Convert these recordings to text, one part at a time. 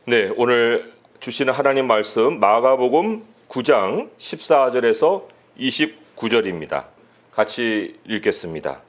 네, 오늘 주시는 하나님 말씀 마가복음 9장 14절에서 29절입니다. 같이 읽겠습니다.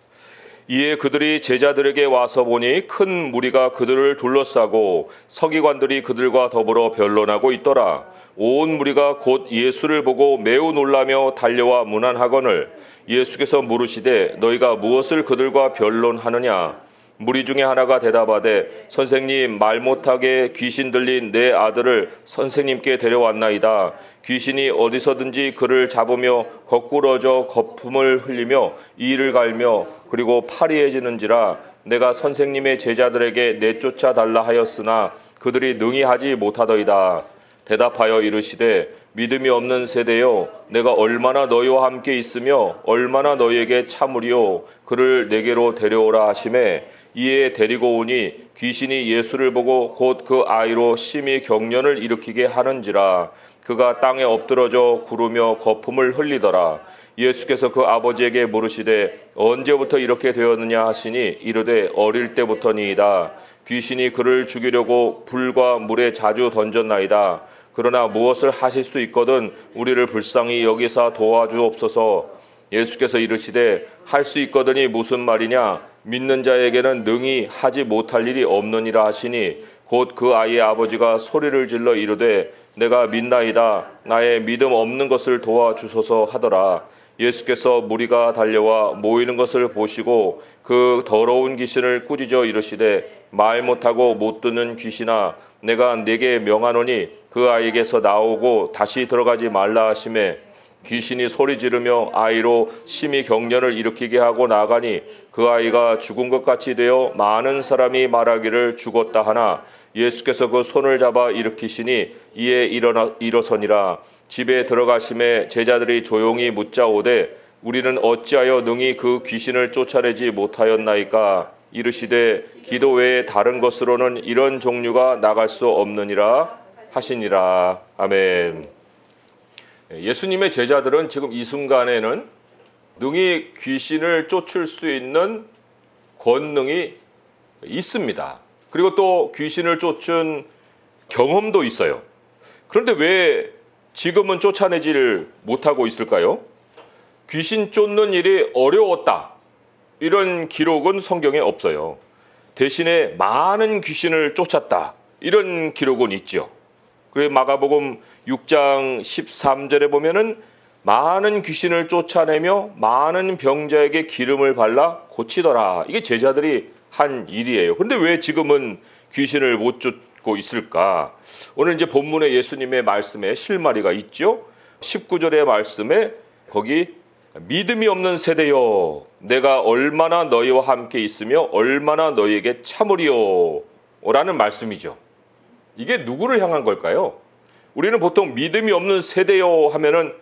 이에 그들이 제자들에게 와서 보니 큰 무리가 그들을 둘러싸고 서기관들이 그들과 더불어 변론하고 있더라. 온 무리가 곧 예수를 보고 매우 놀라며 달려와 문안하거늘 예수께서 물으시되 너희가 무엇을 그들과 변론하느냐? 무리 중에 하나가 대답하되 선생님, 말 못하게 귀신 들린 내 아들을 선생님께 데려왔나이다. 귀신이 어디서든지 그를 잡으며 거꾸러져 거품을 흘리며 이를 갈며 그리고 파리해지는지라. 내가 선생님의 제자들에게 내쫓아 달라 하였으나 그들이 능히 하지 못하더이다. 대답하여 이르시되 믿음이 없는 세대여, 내가 얼마나 너희와 함께 있으며 얼마나 너희에게 참으리요. 그를 내게로 데려오라 하시매 이에 데리고 오니 귀신이 예수를 보고 곧 그 아이로 심히 경련을 일으키게 하는지라. 그가 땅에 엎드러져 구르며 거품을 흘리더라. 예수께서 그 아버지에게 물으시되 언제부터 이렇게 되었느냐 하시니 이르되 어릴 때부터니이다. 귀신이 그를 죽이려고 불과 물에 자주 던졌나이다. 그러나 무엇을 하실 수 있거든 우리를 불쌍히 여기사 도와주옵소서. 예수께서 이르시되 할 수 있거든이 무슨 말이냐? 믿는 자에게는 능히 하지 못할 일이 없느니라 하시니 곧 그 아이의 아버지가 소리를 질러 이르되 내가 믿나이다. 나의 믿음 없는 것을 도와주소서 하더라. 예수께서 무리가 달려와 모이는 것을 보시고 그 더러운 귀신을 꾸짖어 이르시되 말 못하고 못 듣는 귀신아, 내가 네게 명하노니 그 아이에게서 나오고 다시 들어가지 말라 하시매 귀신이 소리 지르며 아이로 심히 경련을 일으키게 하고 나가니 그 아이가 죽은 것 같이 되어 많은 사람이 말하기를 죽었다 하나 예수께서 그 손을 잡아 일으키시니 이에 일어서니라. 집에 들어가심에 제자들이 조용히 묻자오되 우리는 어찌하여 능히 그 귀신을 쫓아내지 못하였나이까? 이르시되 기도 외에 다른 것으로는 이런 종류가 나갈 수 없느니라 하시니라. 아멘. 예수님의 제자들은 지금 이 순간에는 능히 귀신을 쫓을 수 있는 권능이 있습니다. 그리고 또 귀신을 쫓은 경험도 있어요. 그런데 왜 지금은 쫓아내지를 못하고 있을까요? 귀신 쫓는 일이 어려웠다, 이런 기록은 성경에 없어요. 대신에 많은 귀신을 쫓았다, 이런 기록은 있죠. 그래서 마가복음 6장 13절에 보면은 많은 귀신을 쫓아내며 많은 병자에게 기름을 발라 고치더라. 이게 제자들이 한 일이에요. 그런데 왜 지금은 귀신을 못 쫓고 있을까? 오늘 이제 본문에 예수님의 말씀에 실마리가 있죠. 19절의 말씀에 거기 믿음이 없는 세대여, 내가 얼마나 너희와 함께 있으며 얼마나 너희에게 참으리요 라는 말씀이죠. 이게 누구를 향한 걸까요? 우리는 보통 믿음이 없는 세대여 하면은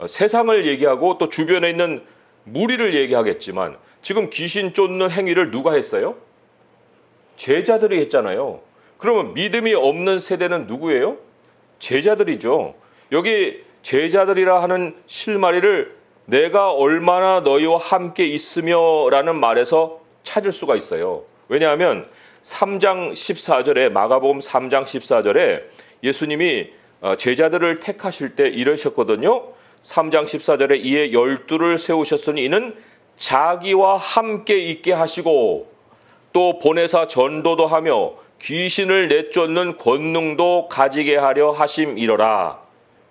세상을 얘기하고 또 주변에 있는 무리를 얘기하겠지만 지금 귀신 쫓는 행위를 누가 했어요? 제자들이 했잖아요. 그러면 믿음이 없는 세대는 누구예요? 제자들이죠. 여기 제자들이라 하는 실마리를 내가 얼마나 너희와 함께 있으며 라는 말에서 찾을 수가 있어요. 왜냐하면 3장 14절에 마가복음 3장 14절에 예수님이 제자들을 택하실 때 이러셨거든요. 3장 14절에 이에 12를 세우셨으니 이는 자기와 함께 있게 하시고 또 보내사 전도도 하며 귀신을 내쫓는 권능도 가지게 하려 하심이러라.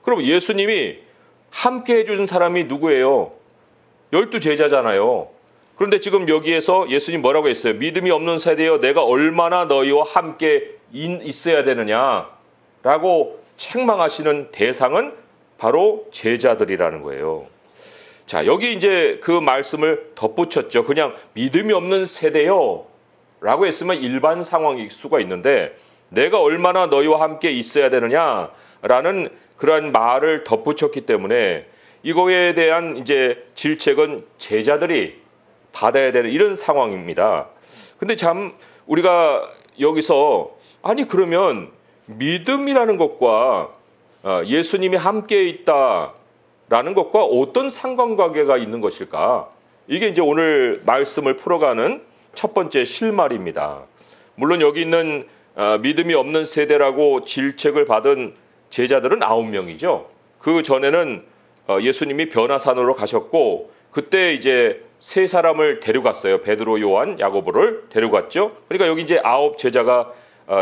그럼 예수님이 함께 해주신 사람이 누구예요? 12 제자잖아요. 그런데 지금 여기에서 예수님 뭐라고 했어요? 믿음이 없는 세대여, 내가 얼마나 너희와 함께 있어야 되느냐라고 책망하시는 대상은 바로 제자들이라는 거예요. 자, 여기 이제 그 말씀을 덧붙였죠. 그냥 믿음이 없는 세대여 라고 했으면 일반 상황일 수가 있는데 내가 얼마나 너희와 함께 있어야 되느냐라는 그러한 말을 덧붙였기 때문에 이거에 대한 이제 질책은 제자들이 받아야 되는 이런 상황입니다. 근데 참 우리가 여기서 아니 그러면 믿음이라는 것과 예수님이 함께 있다라는 것과 어떤 상관관계가 있는 것일까? 이게 이제 오늘 말씀을 풀어가는 첫 번째 실마리입니다. 물론 여기 있는 믿음이 없는 세대라고 질책을 받은 제자들은 9명이죠. 그 전에는 예수님이 변화산으로 가셨고 그때 이제 세 사람을 데려갔어요. 베드로, 요한, 야고보를 데려갔죠. 그러니까 여기 이제 9 제자가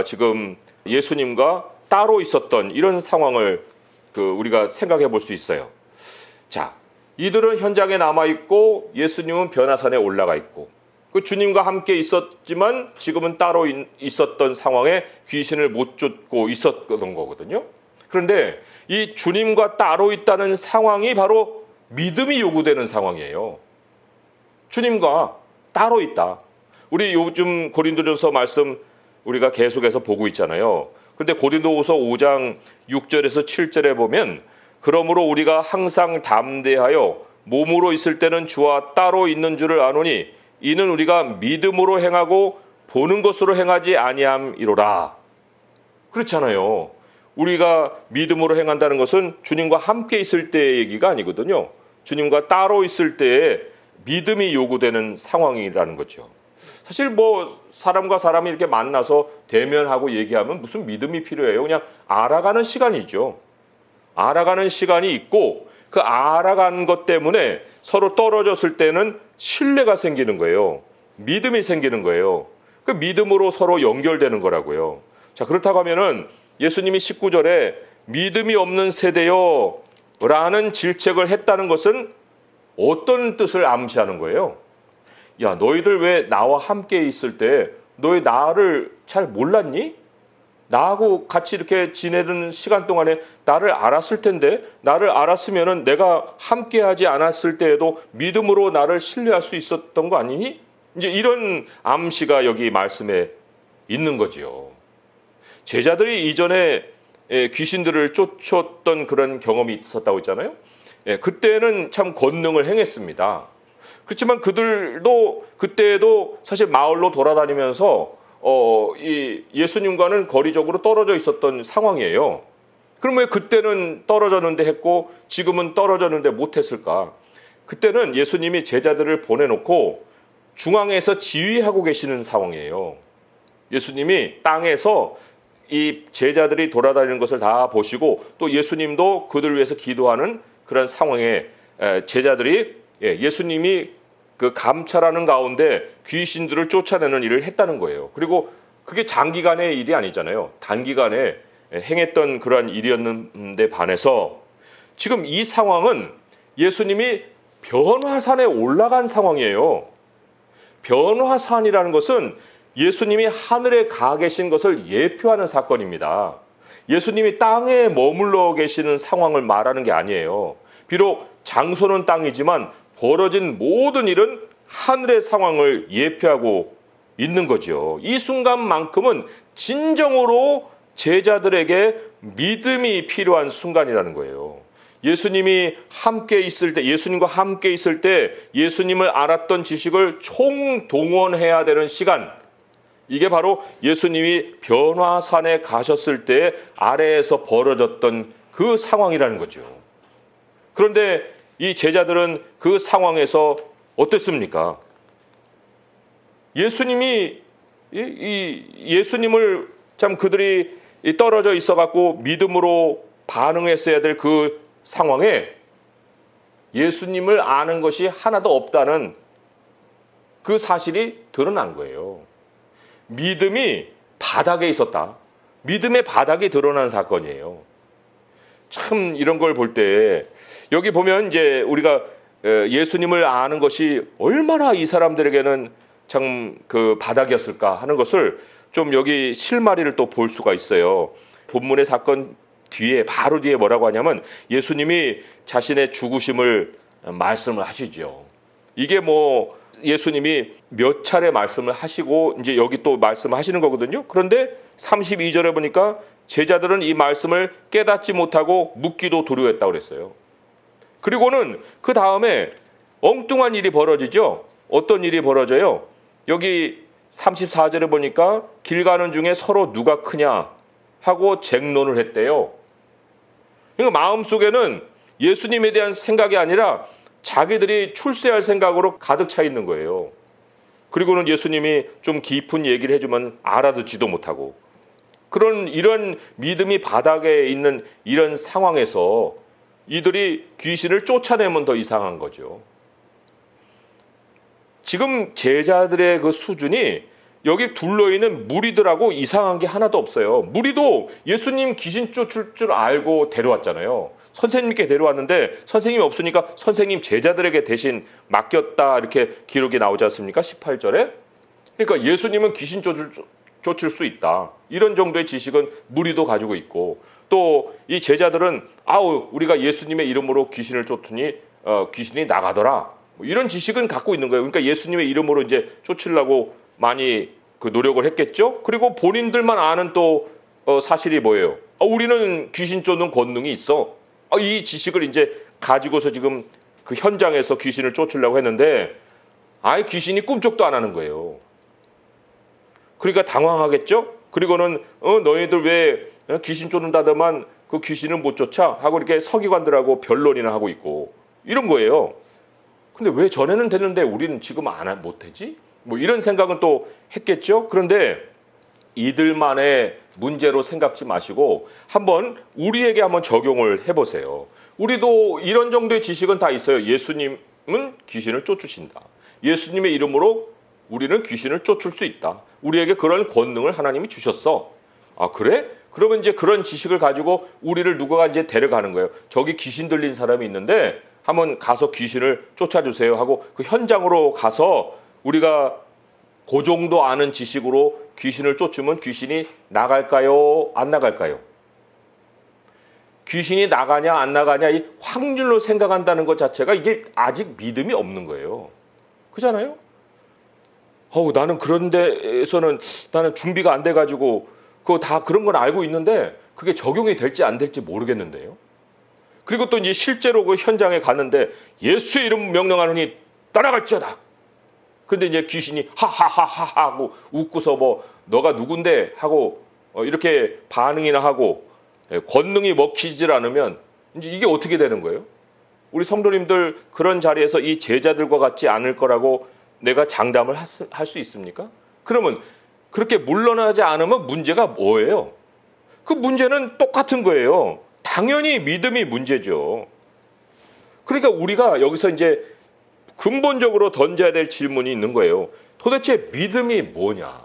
지금 예수님과 따로 있었던 이런 상황을 우리가 생각해 볼 수 있어요. 자, 이들은 현장에 남아 있고 예수님은 변화산에 올라가 있고 그 주님과 함께 있었지만 지금은 따로 있었던 상황에 귀신을 못 쫓고 있었던 거거든요. 그런데 이 주님과 따로 있다는 상황이 바로 믿음이 요구되는 상황이에요. 주님과 따로 있다. 우리 요즘 고린도전서 말씀 우리가 계속해서 보고 있잖아요. 그런데 고린도후서 5장 6절에서 7절에 보면 그러므로 우리가 항상 담대하여 몸으로 있을 때는 주와 따로 있는 줄을 아노니 이는 우리가 믿음으로 행하고 보는 것으로 행하지 아니함이로라. 그렇잖아요. 우리가 믿음으로 행한다는 것은 주님과 함께 있을 때의 얘기가 아니거든요. 주님과 따로 있을 때에 믿음이 요구되는 상황이라는 거죠. 사실 뭐 사람과 사람이 이렇게 만나서 대면하고 얘기하면 무슨 믿음이 필요해요. 그냥 알아가는 시간이죠. 알아가는 시간이 있고 그 알아가는 것 때문에 서로 떨어졌을 때는 신뢰가 생기는 거예요. 믿음이 생기는 거예요. 그 믿음으로 서로 연결되는 거라고요. 자, 그렇다고 하면은 예수님이 19절에 믿음이 없는 세대요 라는 질책을 했다는 것은 어떤 뜻을 암시하는 거예요? 야, 너희들 왜 나와 함께 있을 때 너희 나를 잘 몰랐니? 나하고 같이 이렇게 지내는 시간 동안에 나를 알았을 텐데 나를 알았으면은 내가 함께 하지 않았을 때에도 믿음으로 나를 신뢰할 수 있었던 거 아니니? 이제 이런 암시가 여기 말씀에 있는 거지요. 제자들이 이전에 귀신들을 쫓았던 그런 경험이 있었다고 했잖아요. 그때는 참 권능을 행했습니다. 그렇지만 그들도 그때도 사실 마을로 돌아다니면서 이 예수님과는 거리적으로 떨어져 있었던 상황이에요. 그럼 왜 그때는 떨어졌는데 했고 지금은 떨어졌는데 못했을까? 그때는 예수님이 제자들을 보내놓고 중앙에서 지휘하고 계시는 상황이에요. 예수님이 땅에서 이 제자들이 돌아다니는 것을 다 보시고 또 예수님도 그들 위해서 기도하는 그런 상황에 제자들이 예수님이 그 감찰하는 가운데 귀신들을 쫓아내는 일을 했다는 거예요. 그리고 그게 장기간의 일이 아니잖아요. 단기간에 행했던 그러한 일이었는데 반해서 지금 이 상황은 예수님이 변화산에 올라간 상황이에요. 변화산이라는 것은 예수님이 하늘에 가 계신 것을 예표하는 사건입니다. 예수님이 땅에 머물러 계시는 상황을 말하는 게 아니에요. 비록 장소는 땅이지만 벌어진 모든 일은 하늘의 상황을 예표하고 있는 거죠. 이 순간만큼은 진정으로 제자들에게 믿음이 필요한 순간이라는 거예요. 예수님이 함께 있을 때, 예수님과 함께 있을 때 예수님을 알았던 지식을 총동원해야 되는 시간, 이게 바로 예수님이 변화산에 가셨을 때 아래에서 벌어졌던 그 상황이라는 거죠. 그런데 이 제자들은 그 상황에서 어땠습니까? 예수님이 예수님을 참 그들이 떨어져 있어갖고 믿음으로 반응했어야 될 그 상황에 예수님을 아는 것이 하나도 없다는 그 사실이 드러난 거예요. 믿음이 바닥에 있었다. 믿음의 바닥이 드러난 사건이에요. 참 이런 걸 볼 때 여기 보면 이제 우리가 예수님을 아는 것이 얼마나 이 사람들에게는 참 그 바닥이었을까 하는 것을 좀 여기 실마리를 또 볼 수가 있어요. 본문의 사건 뒤에 바로 뒤에 뭐라고 하냐면 예수님이 자신의 죽으심을 말씀을 하시죠. 이게 뭐 예수님이 몇 차례 말씀을 하시고 이제 여기 또 말씀하시는 거거든요. 그런데 32절에 보니까 제자들은 이 말씀을 깨닫지 못하고 묻기도 두려워했다고 그랬어요. 그리고는 그 다음에 엉뚱한 일이 벌어지죠. 어떤 일이 벌어져요? 여기 34절에 보니까 길 가는 중에 서로 누가 크냐 하고 쟁론을 했대요. 그러니까 마음속에는 예수님에 대한 생각이 아니라 자기들이 출세할 생각으로 가득 차 있는 거예요. 그리고는 예수님이 좀 깊은 얘기를 해주면 알아듣지도 못하고 이런 믿음이 바닥에 있는 이런 상황에서 이들이 귀신을 쫓아내면 더 이상한 거죠. 지금 제자들의 그 수준이 여기 둘러있는 무리들하고 이상한 게 하나도 없어요. 무리도 예수님 귀신 쫓을 줄 알고 데려왔잖아요. 선생님께 데려왔는데 선생님이 없으니까 선생님 제자들에게 대신 맡겼다 이렇게 기록이 나오지 않습니까? 18절에. 그러니까 예수님은 귀신 쫓을 수 있다. 이런 정도의 지식은 무리도 가지고 있고, 또 이 제자들은 우리가 예수님의 이름으로 귀신을 쫓으니 귀신이 나가더라. 이런 지식은 갖고 있는 거예요. 그러니까 예수님의 이름으로 이제 쫓으려고 많이 그 노력을 했겠죠. 그리고 본인들만 아는 또 사실이 뭐예요? 우리는 귀신 쫓는 권능이 있어. 이 지식을 이제 가지고서 지금 그 현장에서 귀신을 쫓으려고 했는데 귀신이 꿈쩍도 안 하는 거예요. 그러니까 당황하겠죠. 그리고는 너희들 왜 귀신 쫓는다더만 그 귀신을 못 쫓아? 하고 이렇게 서기관들하고 변론이나 하고 있고 이런 거예요. 근데 왜 전에는 됐는데 우리는 지금 못하지? 뭐 이런 생각은 또 했겠죠. 그런데 이들만의 문제로 생각지 마시고 한번 우리에게 한번 적용을 해보세요. 우리도 이런 정도의 지식은 다 있어요. 예수님은 귀신을 쫓으신다. 예수님의 이름으로 우리는 귀신을 쫓을 수 있다. 우리에게 그런 권능을 하나님이 주셨어. 그래? 그러면 이제 그런 지식을 가지고 우리를 누가 이제 데려가는 거예요. 저기 귀신 들린 사람이 있는데 한번 가서 귀신을 쫓아주세요 하고 그 현장으로 가서 우리가 그 정도 아는 지식으로 귀신을 쫓으면 귀신이 나갈까요? 안 나갈까요? 귀신이 나가냐 안 나가냐 이 확률로 생각한다는 것 자체가 이게 아직 믿음이 없는 거예요. 그렇잖아요? 나는 그런 데에서는 나는 준비가 안 돼가지고 그거 다 그런 건 알고 있는데 그게 적용이 될지 안 될지 모르겠는데요. 그리고 또 이제 실제로 그 현장에 갔는데 예수의 이름 명령하노니 떠나갈지어다. 근데 이제 귀신이 하하하하 하고 웃고서 뭐 너가 누군데 하고 이렇게 반응이나 하고 권능이 먹히질 않으면 이제 이게 어떻게 되는 거예요? 우리 성도님들 그런 자리에서 이 제자들과 같지 않을 거라고 내가 장담을 할 수 있습니까? 그러면 그렇게 물러나지 않으면 문제가 뭐예요? 그 문제는 똑같은 거예요. 당연히 믿음이 문제죠. 그러니까 우리가 여기서 이제 근본적으로 던져야 될 질문이 있는 거예요. 도대체 믿음이 뭐냐?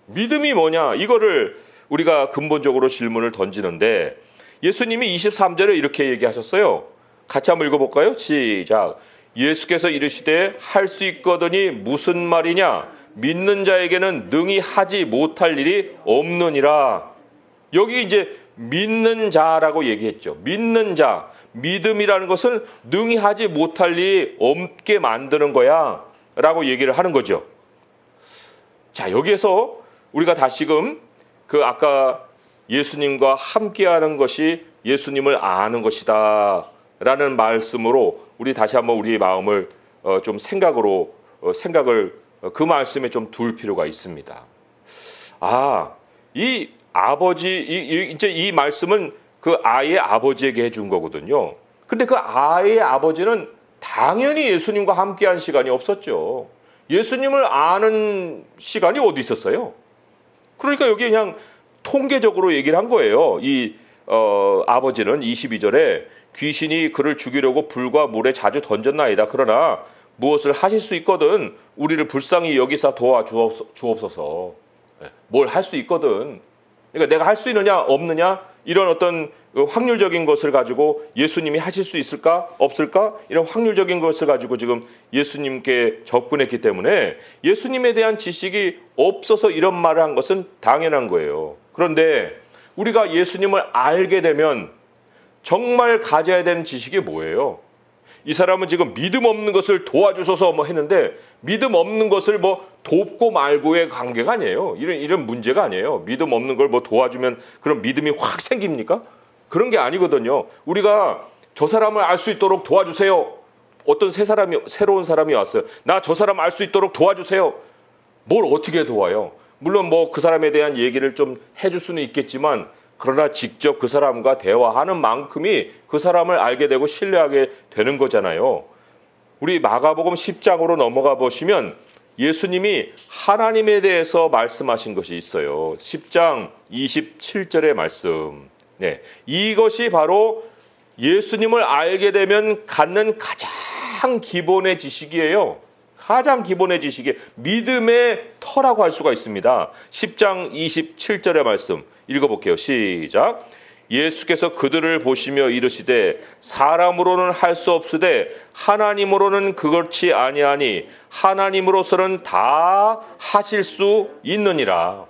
믿음이 뭐냐? 이거를 우리가 근본적으로 질문을 던지는데 예수님이 23절에 이렇게 얘기하셨어요. 같이 한번 읽어볼까요? 시작. 예수께서 이르시되 할 수 있거든이 무슨 말이냐? 믿는 자에게는 능히 하지 못할 일이 없느니라. 여기 이제 믿는 자라고 얘기했죠. 믿는 자, 믿음이라는 것은 능히 하지 못할 일이 없게 만드는 거야 라고 얘기를 하는 거죠. 자, 여기에서 우리가 다시금 그 아까 예수님과 함께하는 것이 예수님을 아는 것이다 라는 말씀으로 우리 다시 한번 우리의 마음을 좀 생각을 그 말씀에 좀 둘 필요가 있습니다. 이 아버지, 이제 이 말씀은 그 아이의 아버지에게 해준 거거든요. 근데 그 아이의 아버지는 당연히 예수님과 함께한 시간이 없었죠. 예수님을 아는 시간이 어디 있었어요? 그러니까 여기 그냥 통계적으로 얘기를 한 거예요. 이 아버지는 22절에 귀신이 그를 죽이려고 불과 물에 자주 던졌나이다. 그러나 무엇을 하실 수 있거든 우리를 불쌍히 여기사 도와주옵소서. 뭘 할 수 있거든. 그러니까 내가 할 수 있느냐 없느냐 이런 어떤 확률적인 것을 가지고 예수님이 하실 수 있을까 없을까 이런 확률적인 것을 가지고 지금 예수님께 접근했기 때문에 예수님에 대한 지식이 없어서 이런 말을 한 것은 당연한 거예요. 그런데 우리가 예수님을 알게 되면 정말 가져야 되는 지식이 뭐예요? 이 사람은 지금 믿음 없는 것을 도와주셔서 뭐 했는데 믿음 없는 것을 뭐 돕고 말고의 관계가 아니에요. 이런 문제가 아니에요. 믿음 없는 걸 뭐 도와주면 그런 믿음이 확 생깁니까? 그런 게 아니거든요. 우리가 저 사람을 알 수 있도록 도와주세요. 어떤 새로운 사람이 왔어요. 나 저 사람 알 수 있도록 도와주세요. 뭘 어떻게 도와요? 물론 뭐 그 사람에 대한 얘기를 좀 해줄 수는 있겠지만 그러나 직접 그 사람과 대화하는 만큼이 그 사람을 알게 되고 신뢰하게 되는 거잖아요. 우리 마가복음 10장으로 넘어가 보시면 예수님이 하나님에 대해서 말씀하신 것이 있어요. 10장 27절의 말씀. 네, 이것이 바로 예수님을 알게 되면 갖는 가장 기본의 지식이에요. 가장 기본의 지식이 믿음의 터라고 할 수가 있습니다. 10장 27절의 말씀 읽어볼게요. 시작. 예수께서 그들을 보시며 이르시되 사람으로는 할 수 없으되 하나님으로는 그렇지 아니하니 하나님으로서는 다 하실 수 있느니라.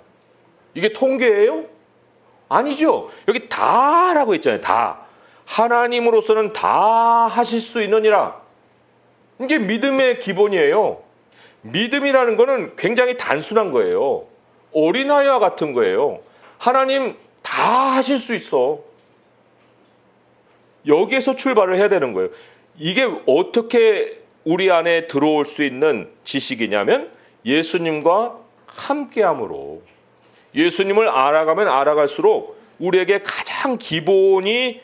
이게 통계예요? 아니죠. 여기 다라고 했잖아요. 다. 하나님으로서는 다 하실 수 있느니라. 이게 믿음의 기본이에요. 믿음이라는 거는 굉장히 단순한 거예요. 어린아이와 같은 거예요. 하나님 다 하실 수 있어. 여기에서 출발을 해야 되는 거예요. 이게 어떻게 우리 안에 들어올 수 있는 지식이냐면 예수님과 함께함으로. 예수님을 알아가면 알아갈수록 우리에게 가장 기본이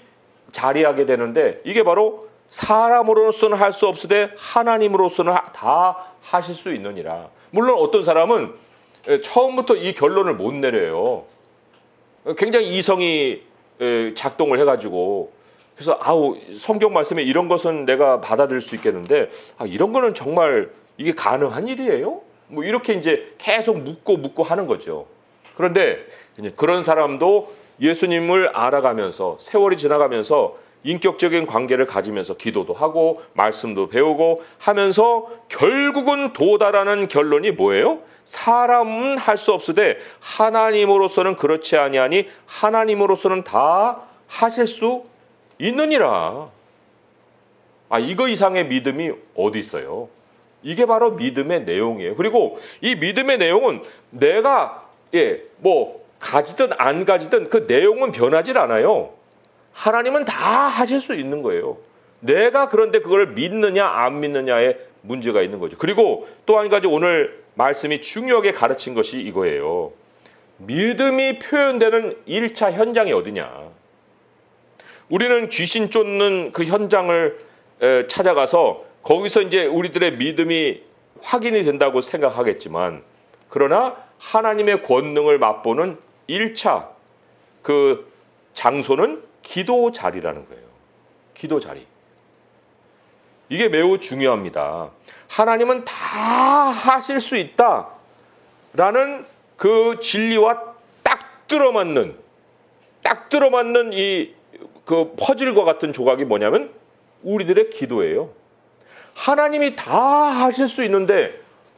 자리하게 되는데 이게 바로 사람으로서는 할 수 없으되 하나님으로서는 다 하실 수 있느니라. 물론 어떤 사람은 처음부터 이 결론을 못 내려요. 굉장히 이성이 작동을 해가지고 그래서 성경 말씀에 이런 것은 내가 받아들일 수 있겠는데 이런 거는 정말 이게 가능한 일이에요? 뭐 이렇게 이제 계속 묻고 하는 거죠. 그런데 그런 사람도 예수님을 알아가면서 세월이 지나가면서 인격적인 관계를 가지면서 기도도 하고 말씀도 배우고 하면서 결국은 도달하는 결론이 뭐예요? 사람은 할 수 없으되 하나님으로서는 그렇지 아니하니 하나님으로서는 다 하실 수 있느니라. 이거 이상의 믿음이 어디 있어요? 이게 바로 믿음의 내용이에요. 그리고 이 믿음의 내용은 내가 가지든 안 가지든 그 내용은 변하질 않아요. 하나님은 다 하실 수 있는 거예요. 내가 그런데 그걸 믿느냐 안 믿느냐에 문제가 있는 거죠. 그리고 또 한 가지 오늘 말씀이 중요하게 가르친 것이 이거예요. 믿음이 표현되는 1차 현장이 어디냐. 우리는 귀신 쫓는 그 현장을 찾아가서 거기서 이제 우리들의 믿음이 확인이 된다고 생각하겠지만 그러나 하나님의 권능을 맛보는 1차 그 장소는 기도 자리라는 거예요. 기도 자리. 이게 매우 중요합니다. 하나님은 다 하실 수 있다라는 그 진리와 딱 들어맞는 이 그 퍼즐과 같은 조각이 뭐냐면 우리들의 기도예요. 하나님이 다 하실 수 있는데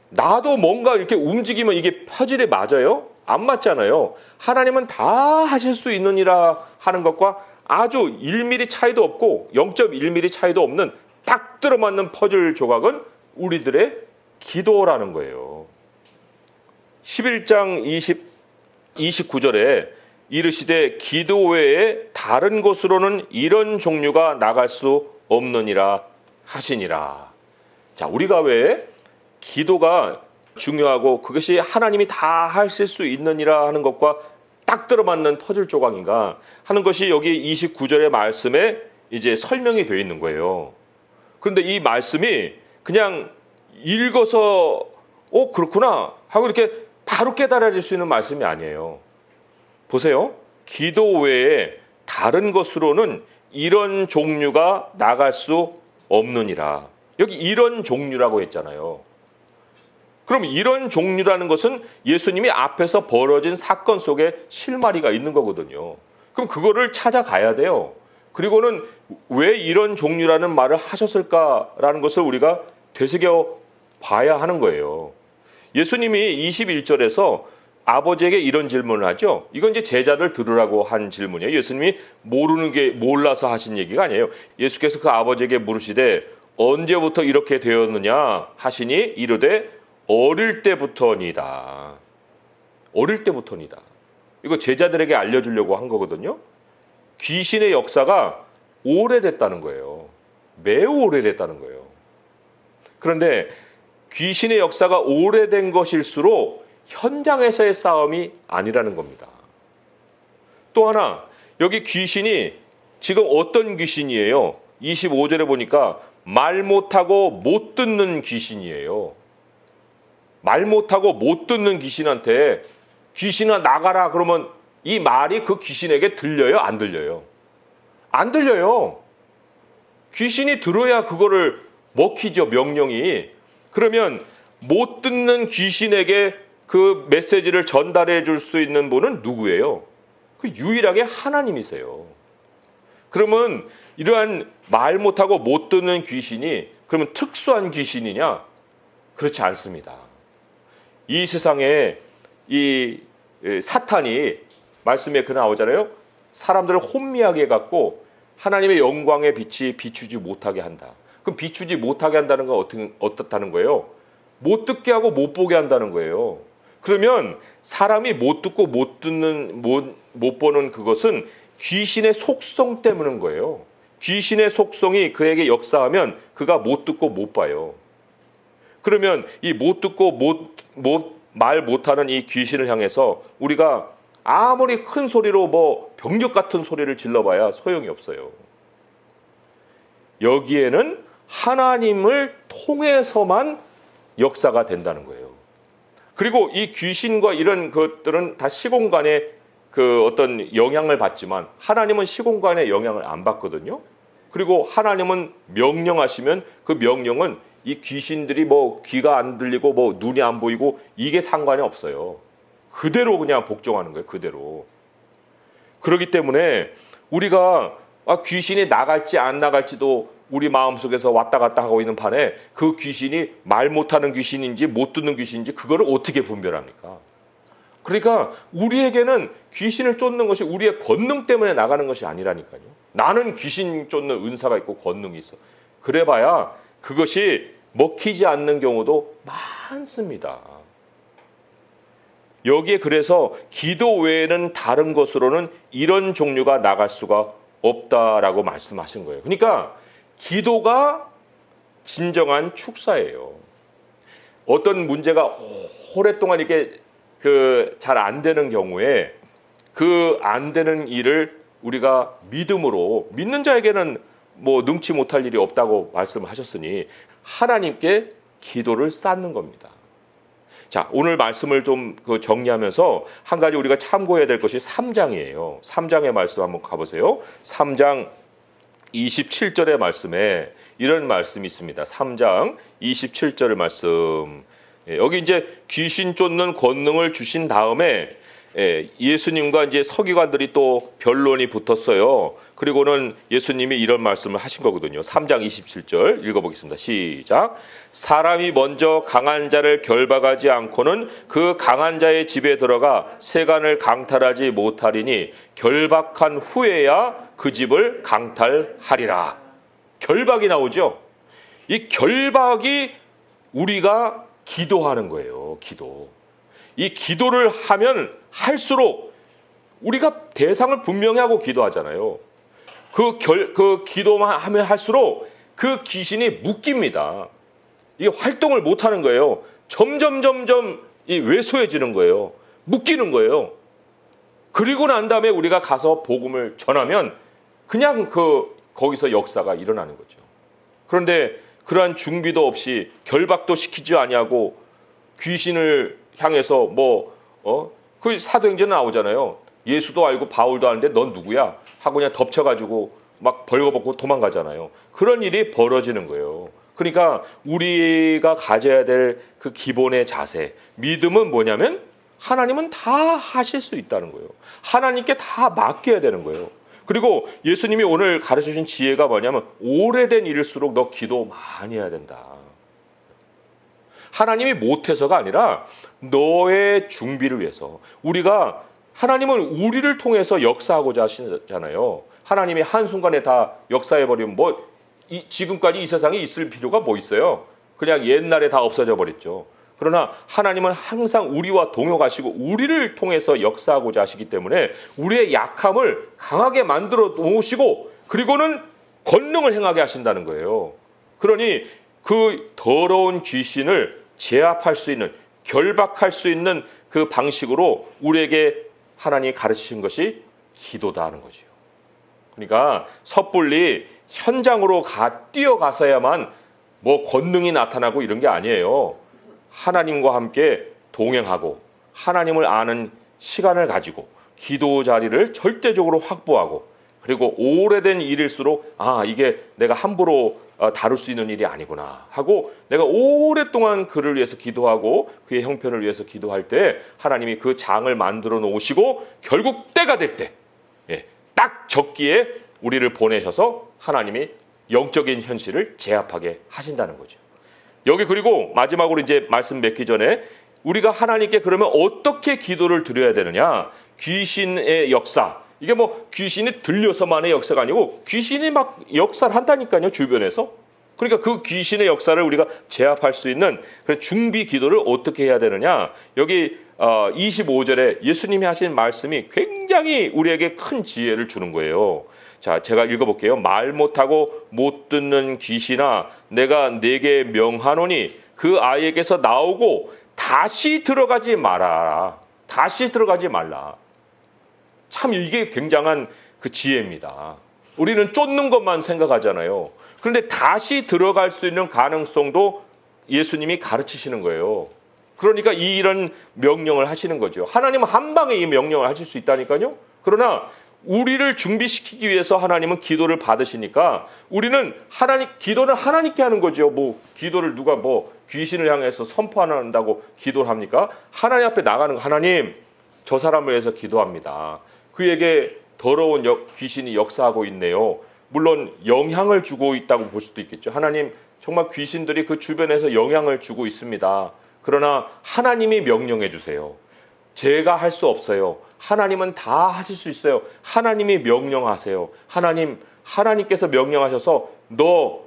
나도 뭔가 이렇게 움직이면 이게 퍼즐에 맞아요? 안 맞잖아요. 하나님은 다 하실 수 있느니라 하는 것과 아주 1mm 차이도 없고 0.1mm 차이도 없는 딱 들어맞는 퍼즐 조각은 우리들의 기도라는 거예요. 11장 29절에 이르시되 기도 외에 다른 곳으로는 이런 종류가 나갈 수 없느니라 하시니라. 자, 우리가 왜 기도가 중요하고 그것이 하나님이 다 하실 수 있느니라 하는 것과 딱 들어맞는 퍼즐 조각인가 하는 것이 여기 29절의 말씀에 이제 설명이 되어 있는 거예요. 그런데 이 말씀이 그냥 읽어서 그렇구나 하고 이렇게 바로 깨달아질 수 있는 말씀이 아니에요. 보세요. 기도 외에 다른 것으로는 이런 종류가 나갈 수 없느니라. 여기 이런 종류라고 했잖아요. 그럼 이런 종류라는 것은 예수님이 앞에서 벌어진 사건 속에 실마리가 있는 거거든요. 그럼 그거를 찾아가야 돼요. 그리고는 왜 이런 종류라는 말을 하셨을까라는 것을 우리가 되새겨 봐야 하는 거예요. 예수님이 21절에서 아버지에게 이런 질문을 하죠. 이건 이제 제자들 들으라고 한 질문이에요. 예수님이 모르는 게 몰라서 하신 얘기가 아니에요. 예수께서 그 아버지에게 물으시되 언제부터 이렇게 되었느냐 하시니 이르되 어릴 때부터니다. 어릴 때부터니다. 이거 제자들에게 알려주려고 한 거거든요. 귀신의 역사가 오래됐다는 거예요. 매우 오래됐다는 거예요. 그런데 귀신의 역사가 오래된 것일수록 현장에서의 싸움이 아니라는 겁니다. 또 하나, 여기 귀신이 지금 어떤 귀신이에요? 25절에 보니까 말 못하고 못 듣는 귀신이에요. 말 못하고 못 듣는 귀신한테 귀신아 나가라 그러면 이 말이 그 귀신에게 들려요? 안 들려요? 안 들려요. 귀신이 들어야 그거를 먹히죠, 명령이. 그러면 못 듣는 귀신에게 그 메시지를 전달해 줄 수 있는 분은 누구예요? 그 유일하게 하나님이세요. 그러면 이러한 말 못하고 못 듣는 귀신이 그러면 특수한 귀신이냐? 그렇지 않습니다. 이 세상에 이 사탄이 말씀에 그 나오잖아요. 사람들을 혼미하게 해갖고 하나님의 영광의 빛이 비추지 못하게 한다. 그럼 비추지 못하게 한다는 건 어떻다는 거예요? 못 듣게 하고 못 보게 한다는 거예요. 그러면 사람이 못 듣고 못 듣는 못 보는 그것은 귀신의 속성 때문인 거예요. 귀신의 속성이 그에게 역사하면 그가 못 듣고 못 봐요. 그러면 이 못 듣고 말 못하는 이 귀신을 향해서 우리가 아무리 큰 소리로 뭐 병력 같은 소리를 질러봐야 소용이 없어요. 여기에는 하나님을 통해서만 역사가 된다는 거예요. 그리고 이 귀신과 이런 것들은 다 시공간의 그 어떤 영향을 받지만 하나님은 시공간의 영향을 안 받거든요. 그리고 하나님은 명령하시면 그 명령은 이 귀신들이 뭐 귀가 안 들리고 뭐 눈이 안 보이고 이게 상관이 없어요. 그대로 그냥 복종하는 거예요. 그대로. 그렇기 때문에 우리가 귀신이 나갈지 안 나갈지도 우리 마음속에서 왔다 갔다 하고 있는 판에 그 귀신이 말 못하는 귀신인지 못 듣는 귀신인지 그거를 어떻게 분별합니까? 그러니까 우리에게는 귀신을 쫓는 것이 우리의 권능 때문에 나가는 것이 아니라니까요. 나는 귀신 쫓는 은사가 있고 권능이 있어. 그래봐야 그것이 먹히지 않는 경우도 많습니다. 여기에 그래서 기도 외에는 다른 것으로는 이런 종류가 나갈 수가 없다라고 말씀하신 거예요. 그러니까 기도가 진정한 축사예요. 어떤 문제가 오랫동안 이렇게 잘 안 되는 경우에 그 안 되는 일을 우리가 믿음으로 믿는 자에게는 뭐 능치 못할 일이 없다고 말씀하셨으니 하나님께 기도를 쌓는 겁니다. 자, 오늘 말씀을 좀 정리하면서 한 가지 우리가 참고해야 될 것이 3장이에요. 3장의 말씀 한번 가보세요. 3장 27절의 말씀에 이런 말씀이 있습니다. 3장 27절의 말씀. 여기 이제 귀신 쫓는 권능을 주신 다음에 예수님과 이제 서기관들이 또 변론이 붙었어요. 그리고는 예수님이 이런 말씀을 하신 거거든요. 3장 27절 읽어보겠습니다. 시작. 사람이 먼저 강한 자를 결박하지 않고는 그 강한 자의 집에 들어가 세간을 강탈하지 못하리니 결박한 후에야 그 집을 강탈하리라. 결박이 나오죠. 이 결박이 우리가 기도하는 거예요. 기도. 이 기도를 하면 할수록 우리가 대상을 분명히 하고 기도하잖아요. 그 기도만 하면 할수록 그 귀신이 묶입니다. 이게 활동을 못 하는 거예요. 점점 이 왜소해지는 거예요. 묶이는 거예요. 그리고 난 다음에 우리가 가서 복음을 전하면 그냥 거기서 역사가 일어나는 거죠. 그런데 그러한 준비도 없이 결박도 시키지 아니하고 귀신을 향해서 그 사도행전에 나오잖아요. 예수도 알고 바울도 아는데 넌 누구야? 하고 그냥 덮쳐가지고 막 벌거벗고 도망가잖아요. 그런 일이 벌어지는 거예요. 그러니까 우리가 가져야 될 그 기본의 자세, 믿음은 뭐냐면 하나님은 다 하실 수 있다는 거예요. 하나님께 다 맡겨야 되는 거예요. 그리고 예수님이 오늘 가르쳐주신 지혜가 뭐냐면 오래된 일일수록 너 기도 많이 해야 된다. 하나님이 못해서가 아니라 너의 준비를 위해서. 하나님은 우리를 통해서 역사하고자 하시잖아요. 하나님이 한순간에 다 역사해버리면 지금까지 이 세상에 있을 필요가 뭐 있어요? 그냥 옛날에 다 없어져 버렸죠. 그러나 하나님은 항상 우리와 동역하시고 우리를 통해서 역사하고자 하시기 때문에 우리의 약함을 강하게 만들어 놓으시고 그리고는 권능을 행하게 하신다는 거예요. 그러니 그 더러운 귀신을 제압할 수 있는, 결박할 수 있는 그 방식으로 우리에게 하나님이 가르치신 것이 기도다 하는 거죠. 그러니까 섣불리 현장으로 뛰어가서야만 권능이 나타나고 이런 게 아니에요. 하나님과 함께 동행하고 하나님을 아는 시간을 가지고 기도 자리를 절대적으로 확보하고, 그리고 오래된 일일수록 이게 내가 함부로 다룰 수 있는 일이 아니구나 하고 내가 오랫동안 그를 위해서 기도하고 그의 형편을 위해서 기도할 때 하나님이 그 장을 만들어 놓으시고 결국 때가 될 때 딱 적기에 우리를 보내셔서 하나님이 영적인 현실을 제압하게 하신다는 거죠. 여기 그리고 마지막으로 이제 말씀 맺기 전에 우리가 하나님께 그러면 어떻게 기도를 드려야 되느냐? 귀신의 역사, 이게 뭐 귀신이 들려서만의 역사가 아니고 귀신이 막 역사를 한다니까요, 주변에서. 그러니까 그 귀신의 역사를 우리가 제압할 수 있는 그런 준비 기도를 어떻게 해야 되느냐? 여기 25절에 예수님이 하신 말씀이 굉장히 우리에게 큰 지혜를 주는 거예요. 자, 제가 읽어볼게요. 말 못하고 못 듣는 귀신아, 내가 네게 명하노니 그 아이에게서 나오고 다시 들어가지 말아라. 다시 들어가지 말라. 참 이게 굉장한 그 지혜입니다. 우리는 쫓는 것만 생각하잖아요. 그런데 다시 들어갈 수 있는 가능성도 예수님이 가르치시는 거예요. 그러니까 이런 명령을 하시는 거죠. 하나님은 한 방에 이 명령을 하실 수 있다니까요. 그러나 우리를 준비시키기 위해서 하나님은 기도를 받으시니까 우리는 기도는 하나님께 하는 거죠. 뭐 기도를 누가 뭐 귀신을 향해서 선포한다고 기도를 합니까? 하나님 앞에 나가는 거. 하나님, 저 사람을 위해서 기도합니다. 그에게 더러운 귀신이 역사하고 있네요. 물론 영향을 주고 있다고 볼 수도 있겠죠. 하나님, 정말 귀신들이 그 주변에서 영향을 주고 있습니다. 그러나 하나님이 명령해 주세요. 제가 할 수 없어요. 하나님은 다 하실 수 있어요. 하나님이 명령하세요. 하나님께서 명령하셔서 너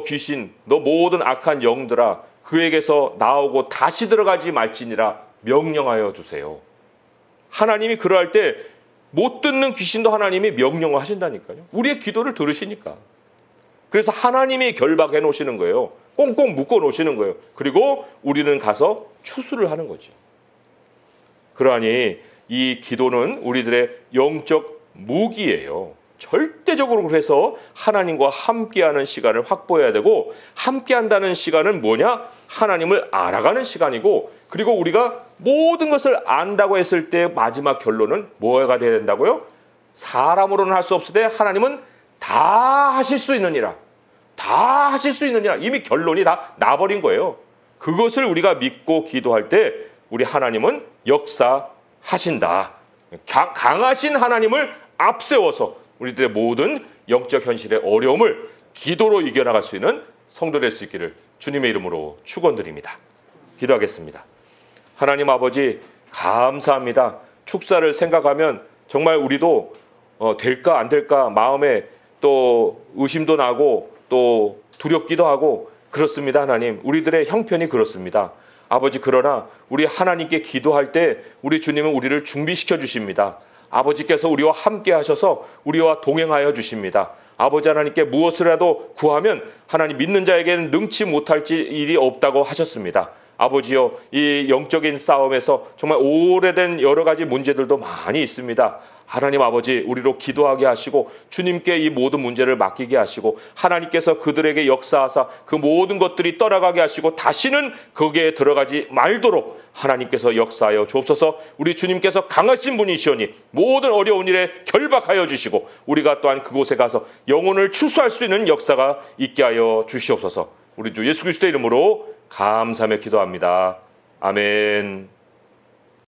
귀신, 너 모든 악한 영들아, 그에게서 나오고 다시 들어가지 말지니라 명령하여 주세요. 하나님이 그러할 때 못 듣는 귀신도 하나님이 명령을 하신다니까요. 우리의 기도를 들으시니까. 그래서 하나님이 결박해 놓으시는 거예요. 꽁꽁 묶어 놓으시는 거예요. 그리고 우리는 가서 추수를 하는 거죠. 그러하니 이 기도는 우리들의 영적 무기예요. 절대적으로 그래서 하나님과 함께하는 시간을 확보해야 되고, 함께한다는 시간은 뭐냐? 하나님을 알아가는 시간이고, 그리고 우리가 모든 것을 안다고 했을 때 마지막 결론은 뭐가 돼야 된다고요? 사람으로는 할 수 없을 때 하나님은 다 하실 수 있느니라. 다 하실 수 있느니라. 이미 결론이 다 나버린 거예요. 그것을 우리가 믿고 기도할 때 우리 하나님은 역사하신다. 강하신 하나님을 앞세워서 우리들의 모든 영적 현실의 어려움을 기도로 이겨나갈 수 있는 성도 될 수 있기를 주님의 이름으로 축원드립니다. 기도하겠습니다. 하나님 아버지, 감사합니다. 축사를 생각하면 정말 우리도 될까 안 될까 마음에 또 의심도 나고 또 두렵기도 하고 그렇습니다. 하나님, 우리들의 형편이 그렇습니다. 아버지, 그러나 우리 하나님께 기도할 때 우리 주님은 우리를 준비시켜 주십니다. 아버지께서 우리와 함께 하셔서 우리와 동행하여 주십니다. 아버지 하나님께 무엇이라도 구하면 하나님 믿는 자에게는 능치 못할 일이 없다고 하셨습니다. 아버지여, 이 영적인 싸움에서 정말 오래된 여러 가지 문제들도 많이 있습니다. 하나님 아버지, 우리로 기도하게 하시고 주님께 이 모든 문제를 맡기게 하시고 하나님께서 그들에게 역사하사 그 모든 것들이 떠나가게 하시고 다시는 거기에 들어가지 말도록 하나님께서 역사하여 주옵소서. 우리 주님께서 강하신 분이시오니 모든 어려운 일에 결박하여 주시고 우리가 또한 그곳에 가서 영혼을 추수할 수 있는 역사가 있게 하여 주시옵소서. 우리 주 예수 그리스도의 이름으로 감사하며 기도합니다. 아멘.